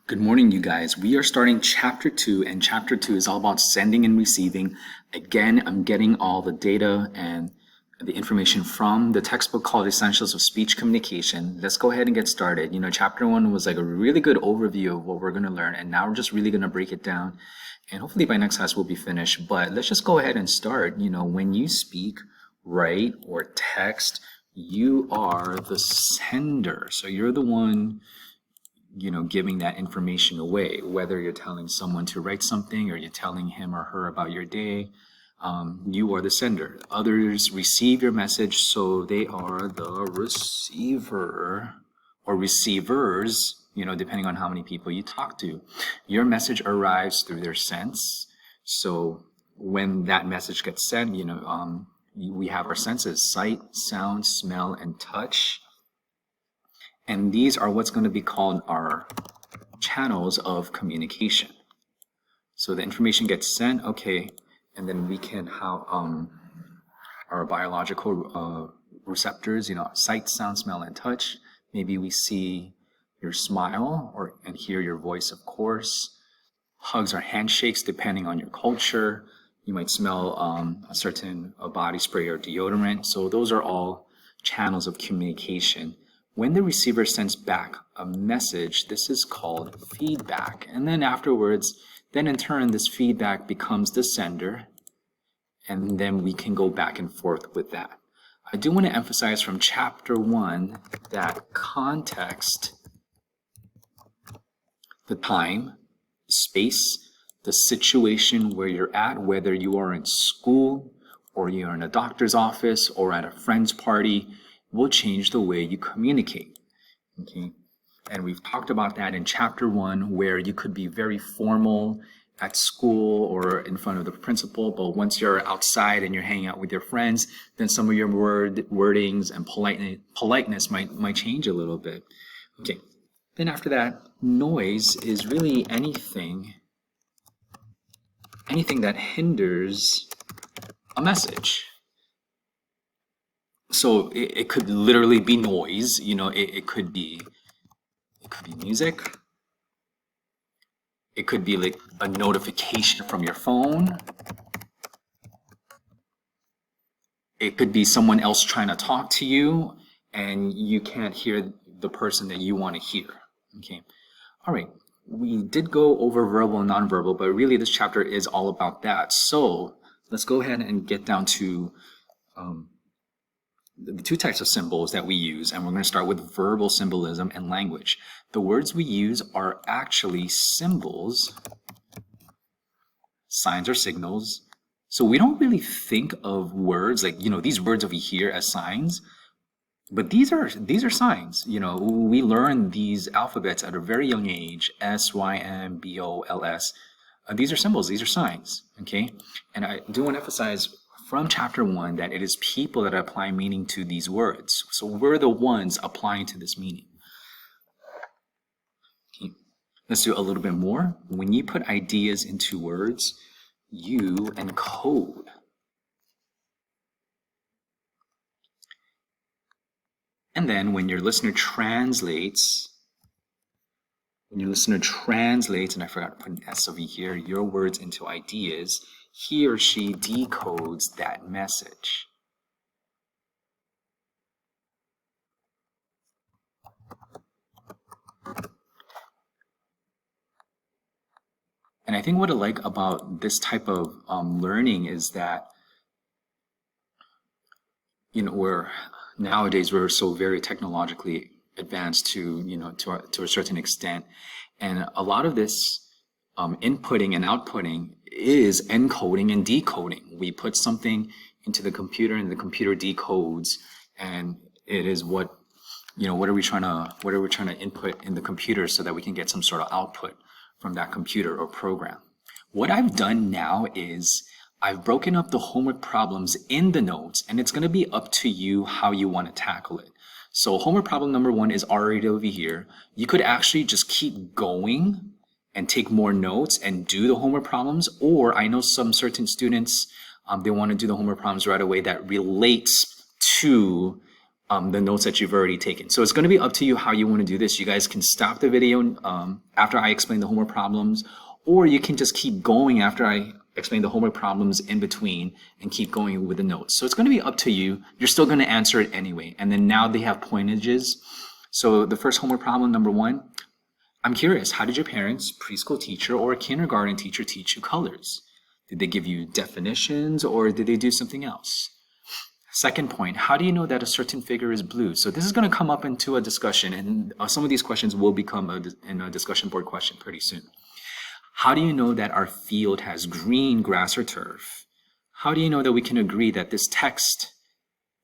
Good morning, you guys. We are starting chapter 2, and chapter 2 is all about sending and receiving. Again, I'm getting all the data and the information from the textbook called Essentials of Speech Communication. Let's go ahead and get started. Chapter 1 was like a really good overview of what we're going to learn, and now we're just really going to break it down. And hopefully by next class we'll be finished. But let's just go ahead and start. When you speak, write, or text, you are the sender. So you're the one giving that information away, whether you're telling someone to write something or you're telling him or her about your day. You are the sender. Others receive your message, so they are the receiver or receivers, depending on how many people you talk to. Your message arrives through their sense. So when that message gets sent, we have our senses: sight, sound, smell, and touch. And these are what's going to be called our channels of communication. So the information gets sent, okay, and then we can have our biological receptors, sight, sound, smell, and touch. Maybe we see your smile and hear your voice, of course. Hugs or handshakes, depending on your culture. You might smell a certain body spray or deodorant. So those are all channels of communication. When the receiver sends back a message, this is called feedback. And then afterwards, in turn, this feedback becomes the sender. And then we can go back and forth with that. I do want to emphasize from chapter 1 that context, the time, the space, the situation where you're at, whether you are in school or you're in a doctor's office or at a friend's party, will change the way you communicate. Okay, and we've talked about that in chapter 1, where you could be very formal at school or in front of the principal, but once you're outside and you're hanging out with your friends, then some of your wordings and politeness might change a little bit. Okay, then after that, noise is really anything that hinders a message. So it could literally be noise, it could be music. It could be like a notification from your phone. It could be someone else trying to talk to you and you can't hear the person that you want to hear. Okay. All right. We did go over verbal and nonverbal, but really this chapter is all about that. So let's go ahead and get down to the two types of symbols that we use, and we're going to start with verbal symbolism and language. The words we use are actually symbols, signs or signals. So we don't really think of words like, these words over here as signs, but these are signs. We learn these alphabets at a very young age: S, Y, M, B, O, L, S. These are symbols, these are signs, okay? And I do want to emphasize from chapter 1 that it is people that apply meaning to these words. So we're the ones applying to this meaning. Okay. Let's do a little bit more. When you put ideas into words, you encode. And then when your listener translates, and I forgot to put an S over here, your words into ideas, he or she decodes that message. And I think what I like about this type of learning is that, nowadays we're so very technologically advanced to a certain extent, and a lot of this inputting and outputting is encoding and decoding. We put something into the computer and the computer decodes, and it is what are we trying to input in the computer so that we can get some sort of output from that computer or program. What I've done now is I've broken up the homework problems in the notes, and it's going to be up to you how you want to tackle it. So homework problem number 1 is already over here. You could actually just keep going and take more notes and do the homework problems, or I know some certain students, they want to do the homework problems right away that relates to the notes that you've already taken. So it's going to be up to you how you want to do this. You guys can stop the video after I explain the homework problems, or you can just keep going after I explain the homework problems in between and keep going with the notes. So it's going to be up to you. You're still going to answer it anyway. And then now they have pointages. So the first homework problem, number 1, I'm curious, how did your parents, preschool teacher, or a kindergarten teacher teach you colors? Did they give you definitions, or did they do something else? Second point, how do you know that a certain figure is blue? So this is going to come up into a discussion, and some of these questions will become in a discussion board question pretty soon. How do you know that our field has green grass or turf? How do you know that we can agree that this text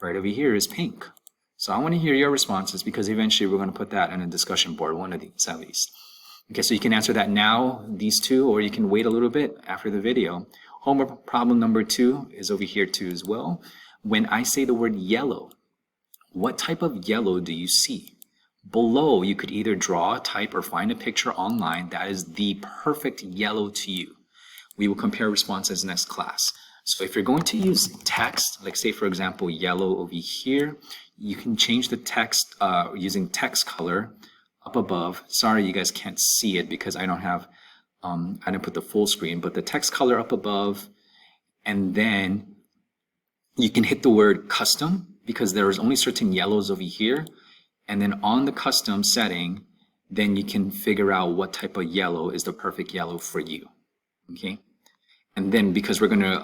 right over here is pink? So I want to hear your responses, because eventually we're going to put that in a discussion board, one of these at least. Okay, so you can answer that now, these two, or you can wait a little bit after the video. Homework problem number 2 is over here too as well. When I say the word yellow, what type of yellow do you see? Below, you could either draw, type, or find a picture online that is the perfect yellow to you. We will compare responses next class. So if you're going to use text, like say for example, yellow over here, you can change the text using text color up above. Sorry, you guys can't see it because I don't have, I didn't put the full screen, but the text color up above, and then you can hit the word custom, because there is only certain yellows over here. And then on the custom setting, then you can figure out what type of yellow is the perfect yellow for you. Okay. And then because we're going to,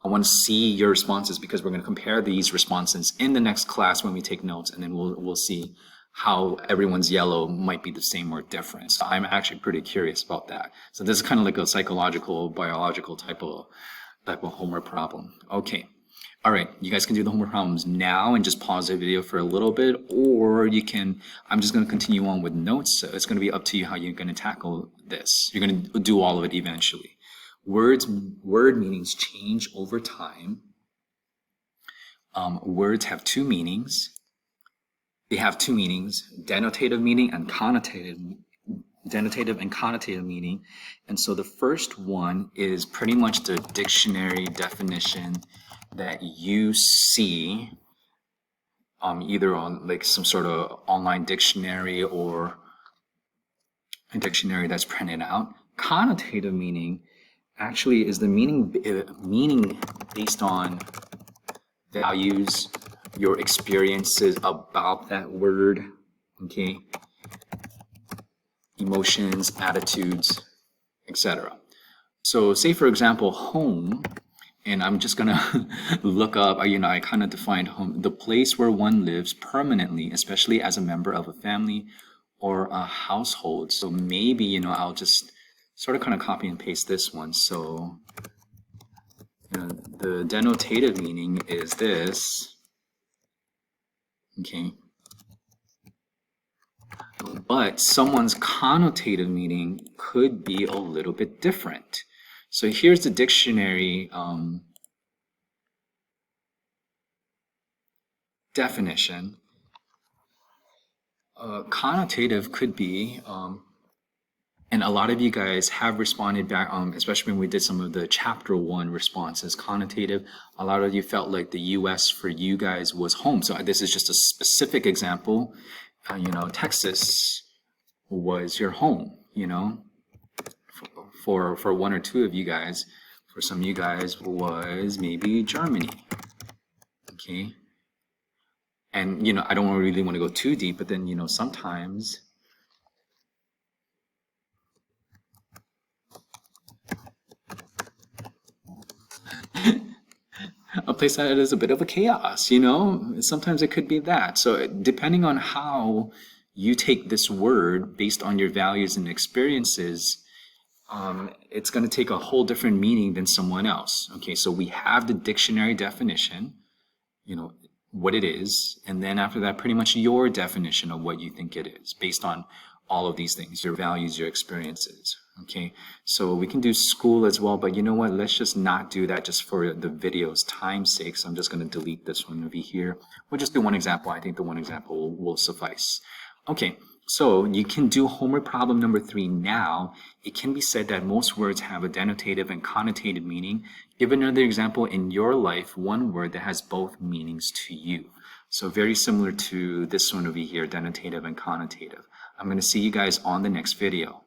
I want to see your responses, because we're going to compare these responses in the next class when we take notes, and then we'll see how everyone's yellow might be the same or different. So I'm actually pretty curious about that. So this is kind of like a psychological, biological type of homework problem. Okay. All right, you guys can do the homework problems now and just pause the video for a little bit, or you can, I'm just going to continue on with notes. So it's going to be up to you how you're going to tackle this. You're going to do all of it eventually. Word meanings change over time. Words have 2 meanings. They have 2 meanings, denotative meaning and denotative and connotative meaning. And so the first one is pretty much the dictionary definition that you see either on like some sort of online dictionary or a dictionary that's printed out. Connotative meaning actually is the meaning based on values, your experiences about that word, okay? Emotions, attitudes, etc. So say for example, home, and I'm just gonna look up, I kind of defined home, the place where one lives permanently, especially as a member of a family or a household. So maybe, I'll just sort of kind of copy and paste this one. So the denotative meaning is this, okay? But someone's connotative meaning could be a little bit different. So here's the dictionary definition. Connotative could be, and a lot of you guys have responded back, especially when we did some of the chapter 1 responses, connotative. A lot of you felt like the US for you guys was home. So this is just a specific example. Texas was your home, for 1 or 2 of you guys. For some of you guys was maybe Germany, okay? And, I don't really want to go too deep, but then, sometimes a place that is a bit of a chaos, sometimes it could be that. So depending on how you take this word based on your values and experiences, it's going to take a whole different meaning than someone else. Okay, so we have the dictionary definition, what it is, and then after that, pretty much your definition of what you think it is based on all of these things, your values, your experiences. Okay, so we can do school as well, but you know what? Let's just not do that just for the video's time's sake. So I'm just going to delete this one over here. We'll just do one example. I think the one example will suffice. Okay, so you can do homework problem number 3 now. It can be said that most words have a denotative and connotative meaning. Give another example in your life, one word that has both meanings to you. So very similar to this one over here, denotative and connotative. I'm going to see you guys on the next video.